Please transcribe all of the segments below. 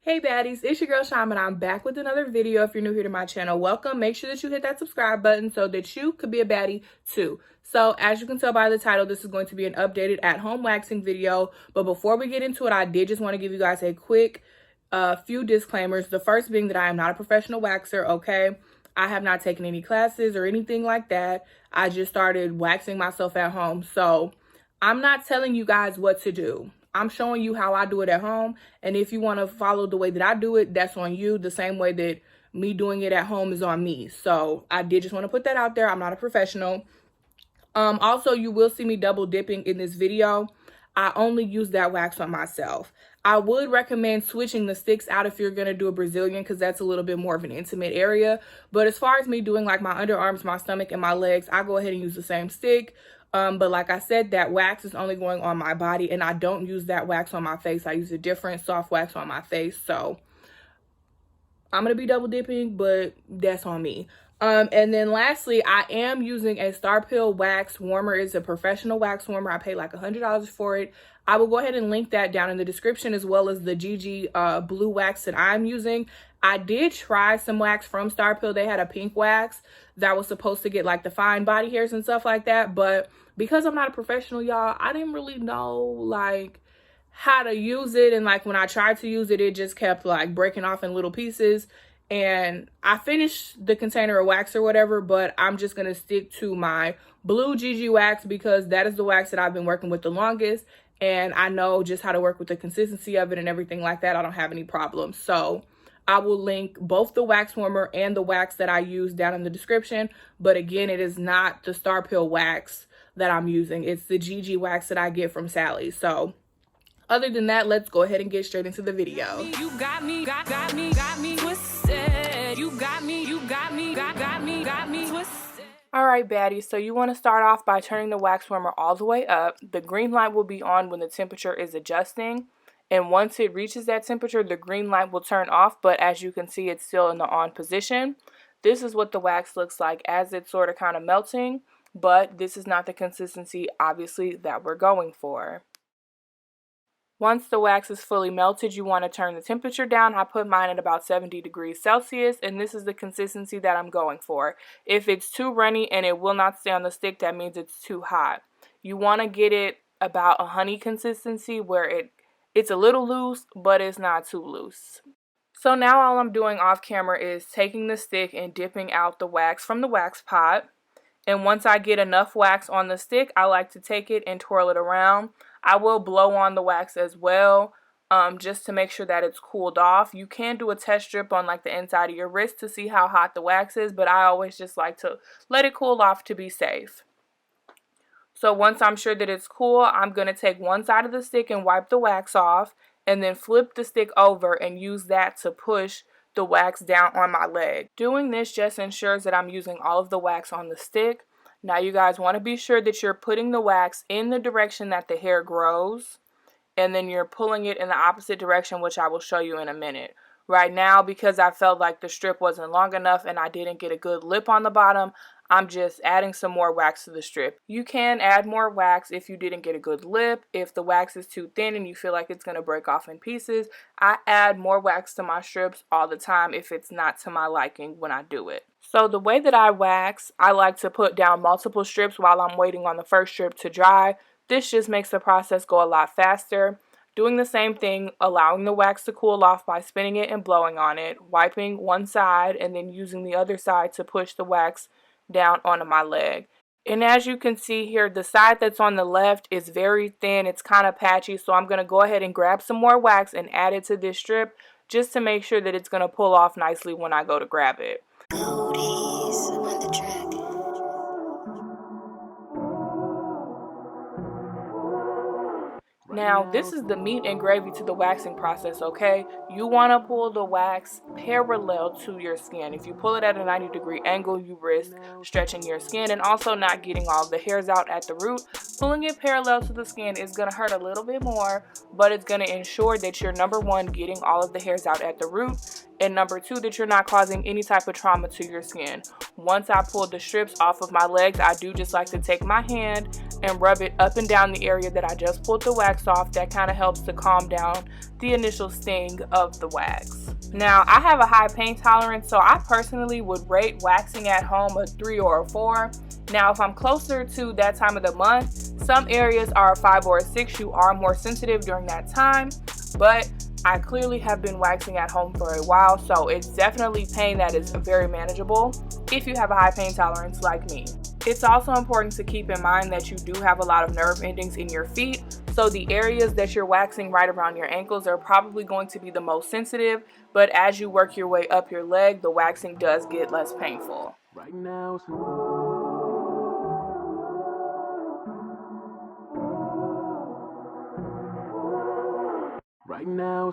Hey baddies, it's your girl Sham and I'm back with another video. If you're new here to my channel, welcome. Make sure that you hit that subscribe button so that you could be a baddie too. So as you can tell by the title, this is going to be an updated at-home waxing video. But before we get into it, I did just want to give you guys a quick few disclaimers. The first being that I am not a professional waxer, okay? I have not taken any classes or anything like that. I just started waxing myself at home. So I'm not telling you guys what to do. I'm showing you how I do it at home. And if you want to follow the way that I do it, that's on you. The same way that me doing it at home is on me. So I did just want to put that out there. I'm not a professional. Also, you will see me double dipping in this video. I only use that wax on myself. I would recommend switching the sticks out if you're going to do a Brazilian because that's a little bit more of an intimate area. But as far as me doing like my underarms, my stomach, and my legs, I go ahead and use the same stick. But like I said, that wax is only going on my body and I don't use that wax on my face. I use a different soft wax on my face. So I'm going to be double dipping, but that's on me. And then lastly, I am using a Star Pill wax warmer. It's a professional wax warmer. I paid like $100 for it. I will go ahead and link that down in the description, as well as the GG blue wax that I'm using. I did try some wax from Star Pill. They had a pink wax that was supposed to get like the fine body hairs and stuff like that. But because I'm not a professional, y'all, I didn't really know like how to use it. And like when I tried to use it, it just kept like breaking off in little pieces. And I finished the container of wax or whatever, but I'm just going to stick to my blue GG wax because that is the wax that I've been working with the longest. And I know just how to work with the consistency of it and everything like that. I don't have any problems. So I will link both the wax warmer and the wax that I use down in the description. But again, it is not the Star Pill wax that I'm using. It's the GG wax that I get from Sally. So other than that, let's go ahead and get straight into the video. You got me twisted. You got me twisted. Alright baddies, so you want to start off by turning the wax warmer all the way up. The green light will be on when the temperature is adjusting. And once it reaches that temperature, the green light will turn off. But as you can see, it's still in the on position. This is what the wax looks like as it's sort of kind of melting. But this is not the consistency, obviously, that we're going for. Once the wax is fully melted, you want to turn the temperature down. I put mine at about 70 degrees Celsius, and this is the consistency that I'm going for. If it's too runny and it will not stay on the stick, that means it's too hot. You want to get it about a honey consistency where it's a little loose, but it's not too loose. So now all I'm doing off camera is taking the stick and dipping out the wax from the wax pot. And once I get enough wax on the stick, I like to take it and twirl it around. I will blow on the wax as well, just to make sure that it's cooled off. You can do a test strip on like the inside of your wrist to see how hot the wax is, but I always just like to let it cool off to be safe. So once I'm sure that it's cool, I'm going to take one side of the stick and wipe the wax off, and then flip the stick over and use that to push the wax down on my leg. Doing this just ensures that I'm using all of the wax on the stick. Now you guys want to be sure that you're putting the wax in the direction that the hair grows, and then you're pulling it in the opposite direction, which I will show you in a minute. Right now, because I felt like the strip wasn't long enough and I didn't get a good lip on the bottom, I'm just adding some more wax to the strip. You can add more wax if you didn't get a good lip. If the wax is too thin and you feel like it's going to break off in pieces, I add more wax to my strips all the time if it's not to my liking when I do it. So the way that I wax, I like to put down multiple strips while I'm waiting on the first strip to dry. This just makes the process go a lot faster. Doing the same thing, allowing the wax to cool off by spinning it and blowing on it, wiping one side and then using the other side to push the wax down onto my leg. And as you can see here, the side that's on the left is very thin. It's kind of patchy, so I'm going to go ahead and grab some more wax and add it to this strip just to make sure that it's going to pull off nicely when I go to grab it. Goldies on the track. Now, this is the meat and gravy to the waxing process, okay? You want to pull the wax parallel to your skin. If you pull it at a 90-degree angle, you risk stretching your skin and also not getting all the hairs out at the root. Pulling it parallel to the skin is going to hurt a little bit more, but it's going to ensure that you're, number one, getting all of the hairs out at the root, And number 2, that you're not causing any type of trauma to your skin. Once I pull the strips off of my legs, I do just like to take my hand and rub it up and down the area that I just pulled the wax off. That kind of helps to calm down the initial sting of the wax. Now, I have a high pain tolerance, so I personally would rate waxing at home a 3 or a 4. Now, if I'm closer to that time of the month, some areas are a 5 or a 6. You are more sensitive during that time, but I clearly have been waxing at home for a while, so it's definitely pain that is very manageable if you have a high pain tolerance like me. It's also important to keep in mind that you do have a lot of nerve endings in your feet, so the areas that you're waxing right around your ankles are probably going to be the most sensitive, but as you work your way up your leg, the waxing does get less painful. Right now. Right now.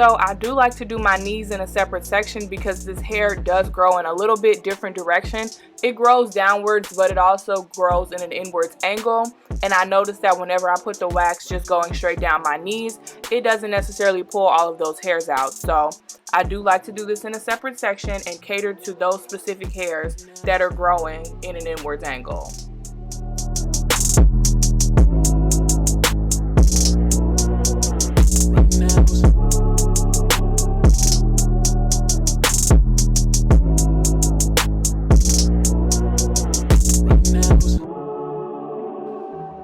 So I do like to do my knees in a separate section because this hair does grow in a little bit different direction. It grows downwards, but it also grows in an inwards angle. And I noticed that whenever I put the wax just going straight down my knees, it doesn't necessarily pull all of those hairs out. So I do like to do this in a separate section and cater to those specific hairs that are growing in an inwards angle.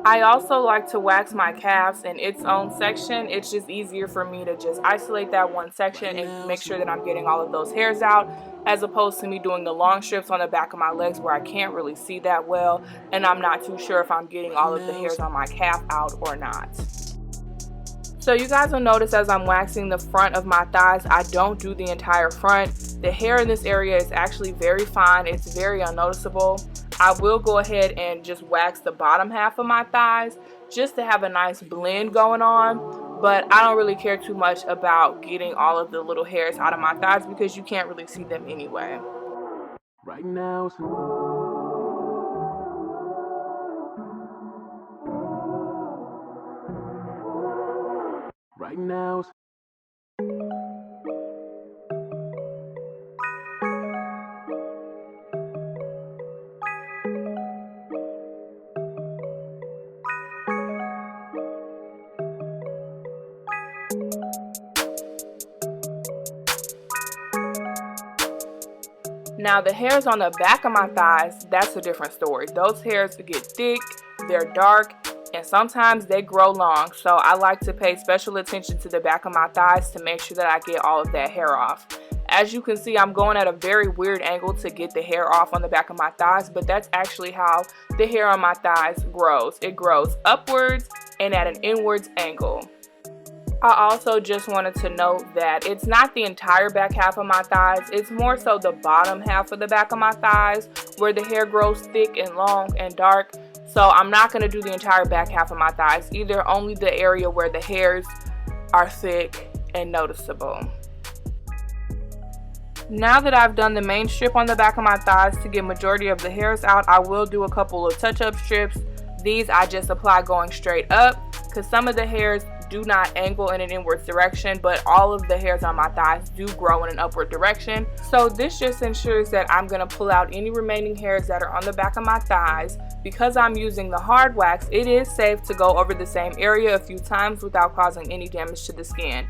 I also like to wax my calves in its own section. It's just easier for me to just isolate that one section and make sure that I'm getting all of those hairs out, as opposed to me doing the long strips on the back of my legs where I can't really see that well and I'm not too sure if I'm getting all of the hairs on my calf out or not. So you guys will notice as I'm waxing the front of my thighs, I don't do the entire front. The hair in this area is actually very fine. It's very unnoticeable. I will go ahead and just wax the bottom half of my thighs just to have a nice blend going on. But I don't really care too much about getting all of the little hairs out of my thighs because you can't really see them anyway. Right now. Right now. Now the hairs on the back of my thighs, that's a different story. Those hairs get thick, they're dark, and sometimes they grow long. So I like to pay special attention to the back of my thighs to make sure that I get all of that hair off. As you can see, I'm going at a very weird angle to get the hair off on the back of my thighs, but that's actually how the hair on my thighs grows. It grows upwards and at an inwards angle. I also just wanted to note that it's not the entire back half of my thighs, it's more so the bottom half of the back of my thighs where the hair grows thick and long and dark. So I'm not going to do the entire back half of my thighs either, only the area where the hairs are thick and noticeable. Now that I've done the main strip on the back of my thighs to get majority of the hairs out, I will do a couple of touch-up strips. These I just apply going straight up because some of the hairs do not angle in an inward direction, but all of the hairs on my thighs do grow in an upward direction. So this just ensures that I'm going to pull out any remaining hairs that are on the back of my thighs. Because I'm using the hard wax, it is safe to go over the same area a few times without causing any damage to the skin.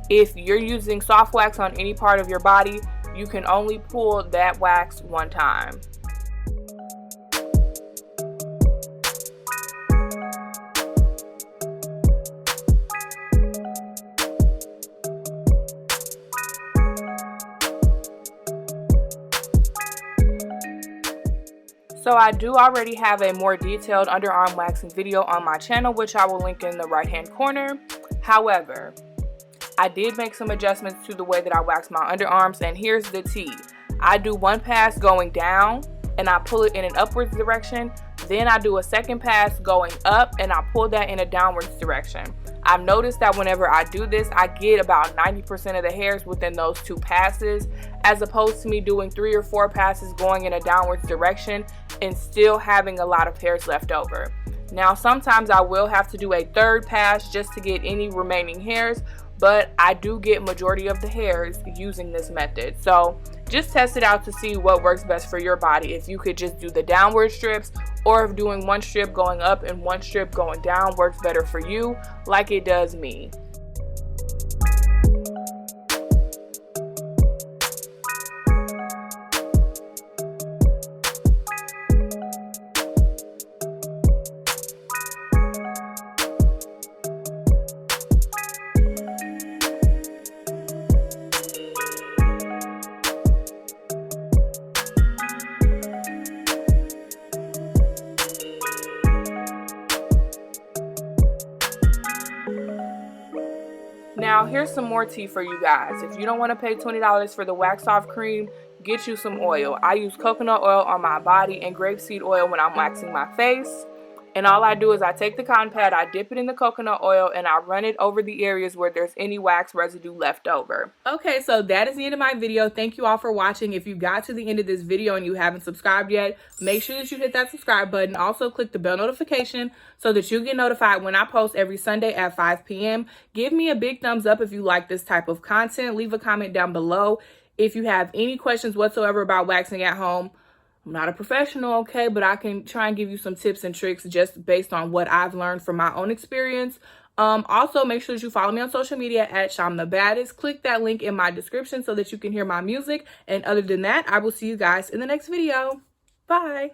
If you're using soft wax on any part of your body, you can only pull that wax one time. So I do already have a more detailed underarm waxing video on my channel, which I will link in the right hand corner. However, I did make some adjustments to the way that I wax my underarms, and here's the tea. I do one pass going down and I pull it in an upwards direction. Then I do a second pass going up and I pull that in a downwards direction. I've noticed that whenever I do this, I get about 90% of the hairs within those 2 passes, as opposed to me doing 3 or 4 passes going in a downwards direction and still having a lot of hairs left over. Now, sometimes I will have to do a 3rd pass just to get any remaining hairs, but I do get majority of the hairs using this method. So just test it out to see what works best for your body. If you could just do the downward strips, or if doing 1 strip going up and 1 strip going down works better for you, like it does me. Now, here's some more tea for you guys. If you don't want to pay $20 for the wax off cream, get you some oil. I use coconut oil on my body and grapeseed oil when I'm waxing my face. And all I do is I take the cotton pad, I dip it in the coconut oil, and I run it over the areas where there's any wax residue left over. Okay, so that is the end of my video. Thank you all for watching. If you got to the end of this video and you haven't subscribed yet, make sure that you hit that subscribe button. Also, click the bell notification so that you get notified when I post every Sunday at 5 p.m. Give me a big thumbs up if you like this type of content. Leave a comment down below if you have any questions whatsoever about waxing at home. I'm not a professional, okay, but I can try and give you some tips and tricks just based on what I've learned from my own experience. Also, make sure that you follow me on social media at Sham the Baddest. Click that link in my description so that you can hear my music. And other than that, I will see you guys in the next video. Bye.